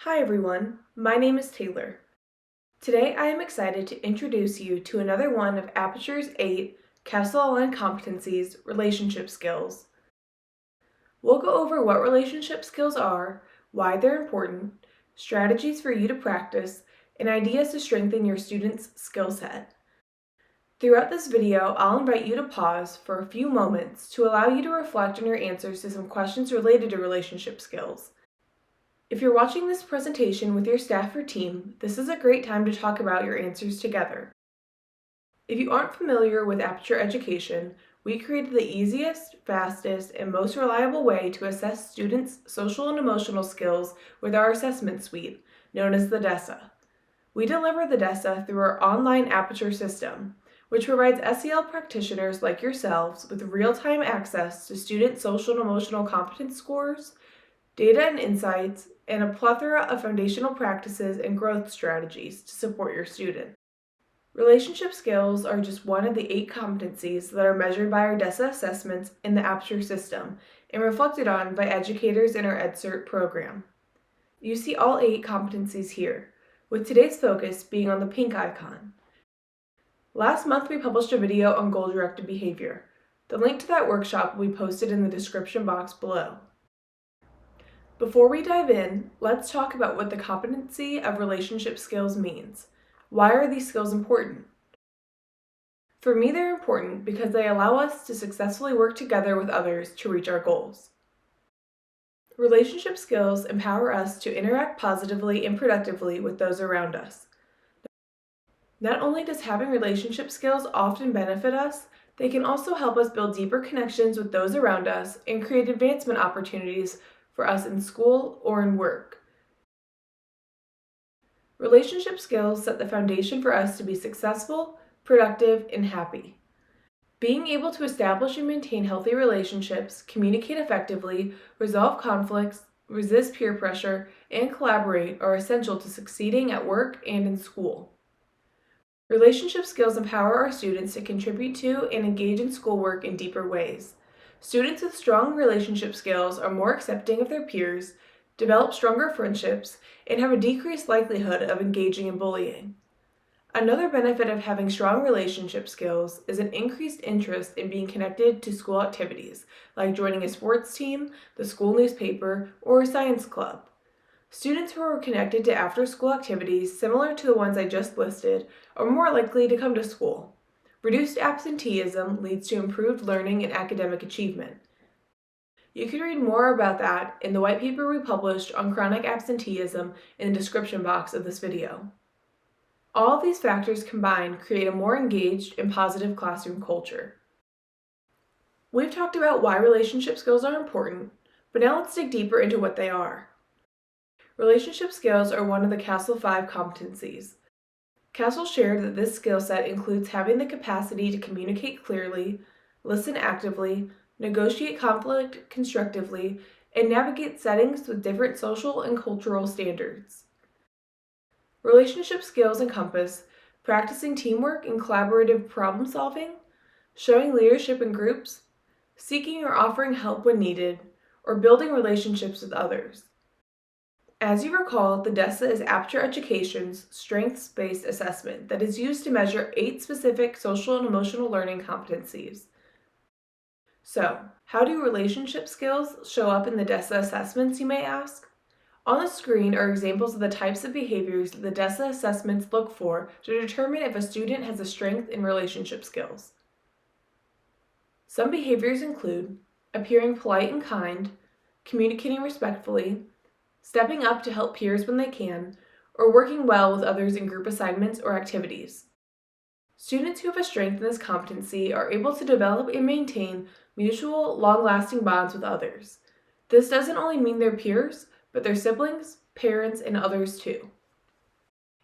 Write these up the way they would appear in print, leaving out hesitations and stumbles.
Hi everyone, my name is Taylor. Today I am excited to introduce you to another one of Aperture's 8 CASEL-aligned competencies, relationship skills. We'll go over what relationship skills are, why they're important, strategies for you to practice, and ideas to strengthen your students' skill set. Throughout this video, I'll invite you to pause for a few moments to allow you to reflect on your answers to some questions related to relationship skills. If you're watching this presentation with your staff or team, this is a great time to talk about your answers together. If you aren't familiar with Aperture Education, we created the easiest, fastest, and most reliable way to assess students' social and emotional skills with our assessment suite, known as the DESA. We deliver the DESA through our online Aperture system, which provides SEL practitioners like yourselves with real-time access to student social and emotional competence scores, data and insights, and a plethora of foundational practices and growth strategies to support your student. Relationship skills are just one of the 8 competencies that are measured by our DESA assessments in the Aperture system and reflected on by educators in our EdCert program. You see all 8 competencies here, with today's focus being on the pink icon. Last month we published a video on goal-directed behavior. The link to that workshop will be posted in the description box below. Before we dive in, let's talk about what the competency of relationship skills means. Why are these skills important? For me, they're important because they allow us to successfully work together with others to reach our goals. Relationship skills empower us to interact positively and productively with those around us. Not only does having relationship skills often benefit us, they can also help us build deeper connections with those around us and create advancement opportunities for us in school or in work. Relationship skills set the foundation for us to be successful, productive, and happy. Being able to establish and maintain healthy relationships, communicate effectively, resolve conflicts, resist peer pressure, and collaborate are essential to succeeding at work and in school. Relationship skills empower our students to contribute to and engage in schoolwork in deeper ways. Students with strong relationship skills are more accepting of their peers, develop stronger friendships, and have a decreased likelihood of engaging in bullying. Another benefit of having strong relationship skills is an increased interest in being connected to school activities, like joining a sports team, the school newspaper, or a science club. Students who are connected to after-school activities similar to the ones I just listed are more likely to come to school. Reduced absenteeism leads to improved learning and academic achievement. You can read more about that in the white paper we published on chronic absenteeism in the description box of this video. All of these factors combined create a more engaged and positive classroom culture. We've talked about why relationship skills are important, but now let's dig deeper into what they are. Relationship skills are one of the CASEL 5 competencies. CASEL shared that this skill set includes having the capacity to communicate clearly, listen actively, negotiate conflict constructively, and navigate settings with different social and cultural standards. Relationship skills encompass practicing teamwork and collaborative problem solving, showing leadership in groups, seeking or offering help when needed, or building relationships with others. As you recall, the DESA is Aperture Education's strengths-based assessment that is used to measure 8 specific social and emotional learning competencies. So, how do relationship skills show up in the DESA assessments, you may ask? On the screen are examples of the types of behaviors that the DESA assessments look for to determine if a student has a strength in relationship skills. Some behaviors include appearing polite and kind, communicating respectfully, stepping up to help peers when they can, or working well with others in group assignments or activities. Students who have a strength in this competency are able to develop and maintain mutual, long-lasting bonds with others. This doesn't only mean their peers, but their siblings, parents, and others too.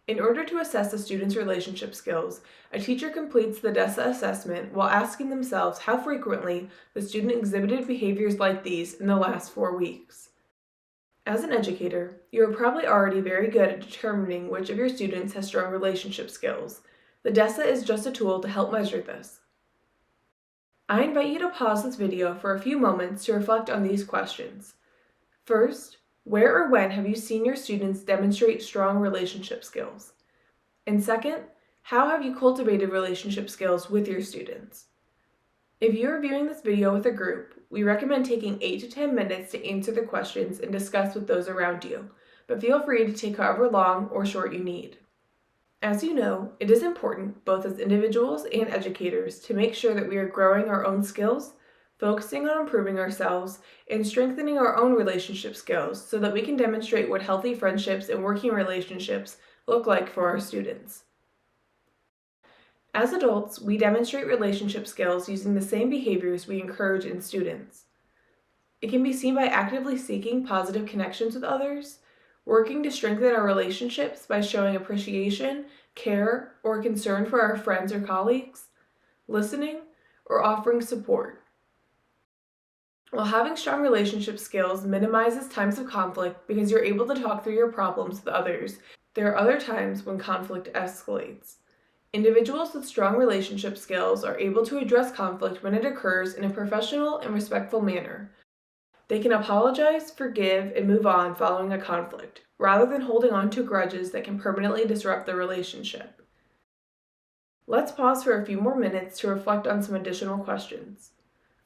In order to assess a student's relationship skills, a teacher completes the DESA assessment while asking themselves how frequently the student exhibited behaviors like these in the last 4 weeks. As an educator, you are probably already very good at determining which of your students has strong relationship skills. The DESA is just a tool to help measure this. I invite you to pause this video for a few moments to reflect on these questions. First, Where or when have you seen your students demonstrate strong relationship skills? And second, how have you cultivated relationship skills with your students? If you are viewing this video with a group, we recommend taking 8 to 10 minutes to answer the questions and discuss with those around you, but feel free to take however long or short you need. As you know, it is important, both as individuals and educators, to make sure that we are growing our own skills, focusing on improving ourselves, and strengthening our own relationship skills so that we can demonstrate what healthy friendships and working relationships look like for our students. As adults, we demonstrate relationship skills using the same behaviors we encourage in students. It can be seen by actively seeking positive connections with others, working to strengthen our relationships by showing appreciation, care, or concern for our friends or colleagues, listening, or offering support. While having strong relationship skills minimizes times of conflict because you're able to talk through your problems with others, there are other times when conflict escalates. Individuals with strong relationship skills are able to address conflict when it occurs in a professional and respectful manner. They can apologize, forgive, and move on following a conflict, rather than holding on to grudges that can permanently disrupt the relationship. Let's pause for a few more minutes to reflect on some additional questions.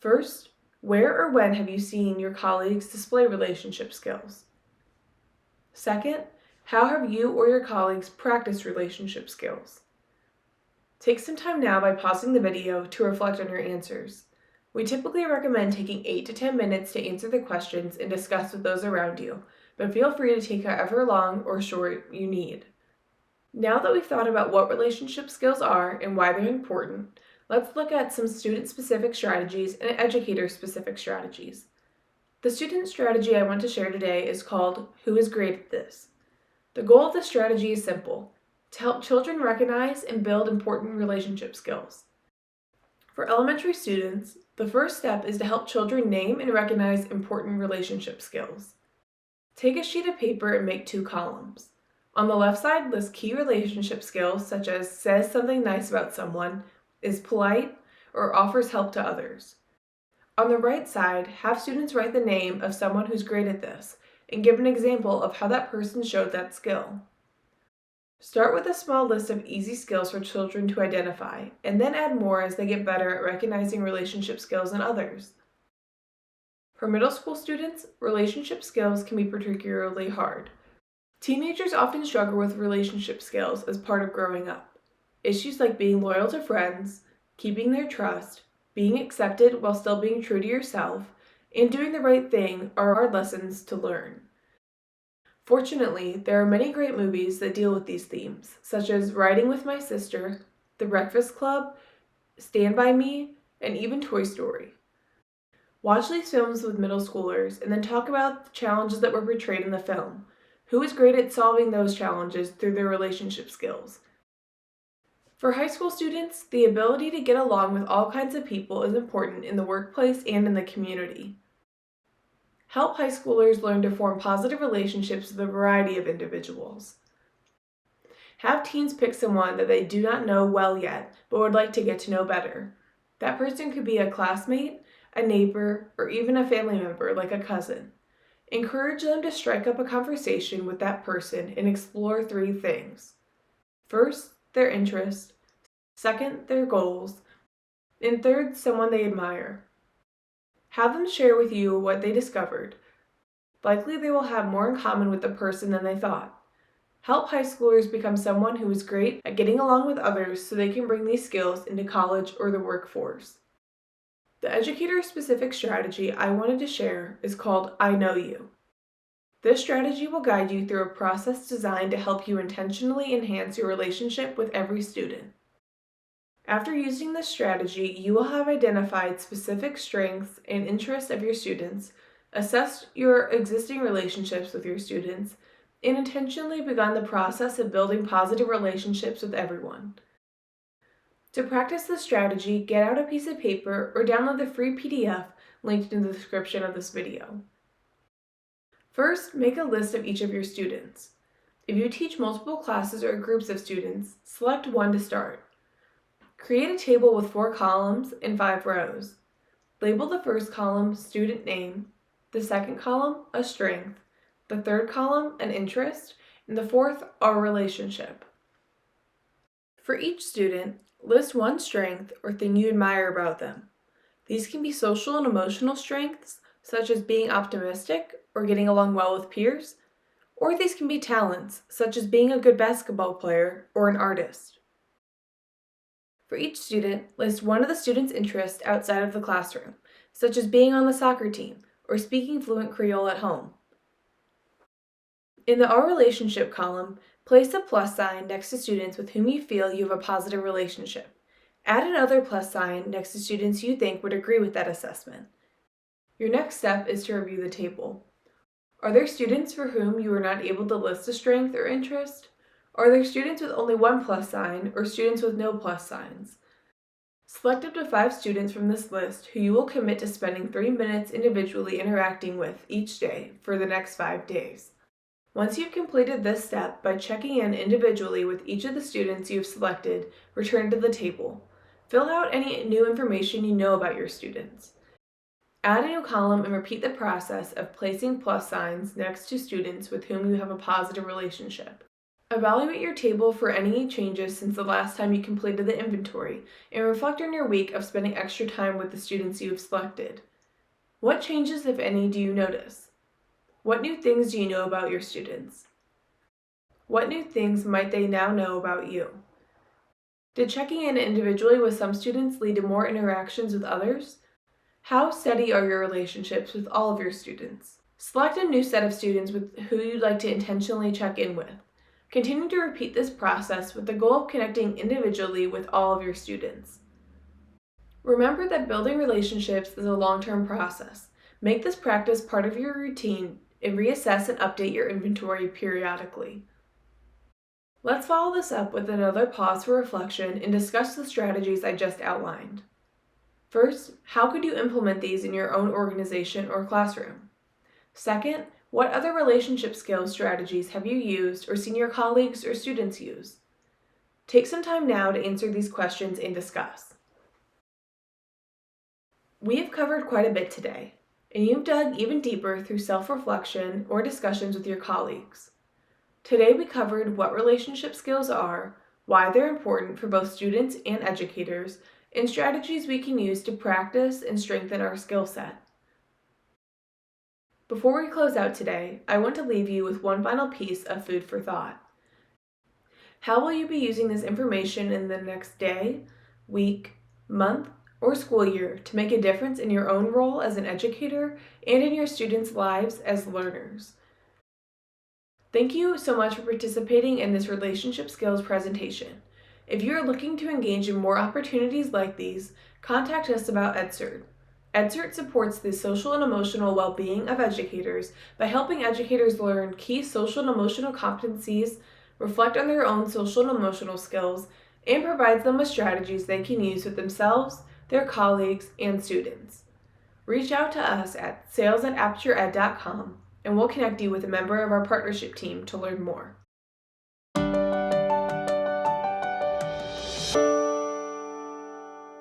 First, where or when have you seen your colleagues display relationship skills? Second, how have you or your colleagues practiced relationship skills? Take some time now by pausing the video to reflect on your answers. We typically recommend taking 8 to 10 minutes to answer the questions and discuss with those around you, but feel free to take however long or short you need. Now that we've thought about what relationship skills are and why they're important, let's look at some student-specific strategies and educator-specific strategies. The student strategy I want to share today is called Who is Great at This? The goal of this strategy is simple: to help children recognize and build important relationship skills. For elementary students, the first step is to help children name and recognize important relationship skills. Take a sheet of paper and make 2 columns. On the left side, list key relationship skills such as says something nice about someone, is polite, or offers help to others. On the right side, have students write the name of someone who's great at this and give an example of how that person showed that skill. Start with a small list of easy skills for children to identify, and then add more as they get better at recognizing relationship skills in others. For middle school students, relationship skills can be particularly hard. Teenagers often struggle with relationship skills as part of growing up. Issues like being loyal to friends, keeping their trust, being accepted while still being true to yourself, and doing the right thing are hard lessons to learn. Fortunately, there are many great movies that deal with these themes, such as Riding with My Sister, The Breakfast Club, Stand By Me, and even Toy Story. Watch these films with middle schoolers and then talk about the challenges that were portrayed in the film. Who is great at solving those challenges through their relationship skills? For high school students, the ability to get along with all kinds of people is important in the workplace and in the community. Help high schoolers learn to form positive relationships with a variety of individuals. Have teens pick someone that they do not know well yet, but would like to get to know better. That person could be a classmate, a neighbor, or even a family member like a cousin. Encourage them to strike up a conversation with that person and explore 3 things. First, their interest. Second, their goals. And third, someone they admire. Have them share with you what they discovered. Likely they will have more in common with the person than they thought. Help high schoolers become someone who is great at getting along with others so they can bring these skills into college or the workforce. The educator-specific strategy I wanted to share is called I Know You. This strategy will guide you through a process designed to help you intentionally enhance your relationship with every student. After using this strategy, you will have identified specific strengths and interests of your students, assessed your existing relationships with your students, and intentionally begun the process of building positive relationships with everyone. To practice this strategy, get out a piece of paper or download the free PDF linked in the description of this video. First, make a list of each of your students. If you teach multiple classes or groups of students, select one to start. Create a table with 4 columns and 5 rows. Label the first column Student Name, the second column a Strength, The third column, an interest, and the fourth, our relationship. For each student, list one strength or thing you admire about them. These can be social and emotional strengths, such as being optimistic or getting along well with peers, or these can be talents, such as being a good basketball player or an artist. For each student, list one of the student's interests outside of the classroom, such as being on the soccer team or speaking fluent Creole at home. In the Our Relationship column, place a plus sign next to students with whom you feel you have a positive relationship. Add another plus sign next to students you think would agree with that assessment. Your next step is to review the table. Are there students for whom you were not able to list a strength or interest? Are there students with only one plus sign or students with no plus signs? Select up to 5 students from this list who you will commit to spending 3 minutes individually interacting with each day for the next 5 days. Once you've completed this step by checking in individually with each of the students you've selected, return to the table. Fill out any new information you know about your students. Add a new column and repeat the process of placing plus signs next to students with whom you have a positive relationship. Evaluate your table for any changes since the last time you completed the inventory and reflect on your week of spending extra time with the students you have selected. What changes, if any, do you notice? What new things do you know about your students? What new things might they now know about you? Did checking in individually with some students lead to more interactions with others? How steady are your relationships with all of your students? Select a new set of students with who you'd like to intentionally check in with. Continue to repeat this process with the goal of connecting individually with all of your students. Remember that building relationships is a long-term process. Make this practice part of your routine and reassess and update your inventory periodically. Let's follow this up with another pause for reflection and discuss the strategies I just outlined. First, how could you implement these in your own organization or classroom? Second, what other relationship skills strategies have you used or seen your colleagues or students use? Take some time now to answer these questions and discuss. We have covered quite a bit today, and you've dug even deeper through self-reflection or discussions with your colleagues. Today we covered what relationship skills are, why they're important for both students and educators, and strategies we can use to practice and strengthen our skill set. Before we close out today, I want to leave you with one final piece of food for thought. How will you be using this information in the next day, week, month, or school year to make a difference in your own role as an educator and in your students' lives as learners? Thank you so much for participating in this relationship skills presentation. If you are looking to engage in more opportunities like these, contact us about EdCert. EdCert supports the social and emotional well-being of educators by helping educators learn key social and emotional competencies, reflect on their own social and emotional skills, and provides them with strategies they can use with themselves, their colleagues, and students. Reach out to us at sales@apertureed.com and we'll connect you with a member of our partnership team to learn more.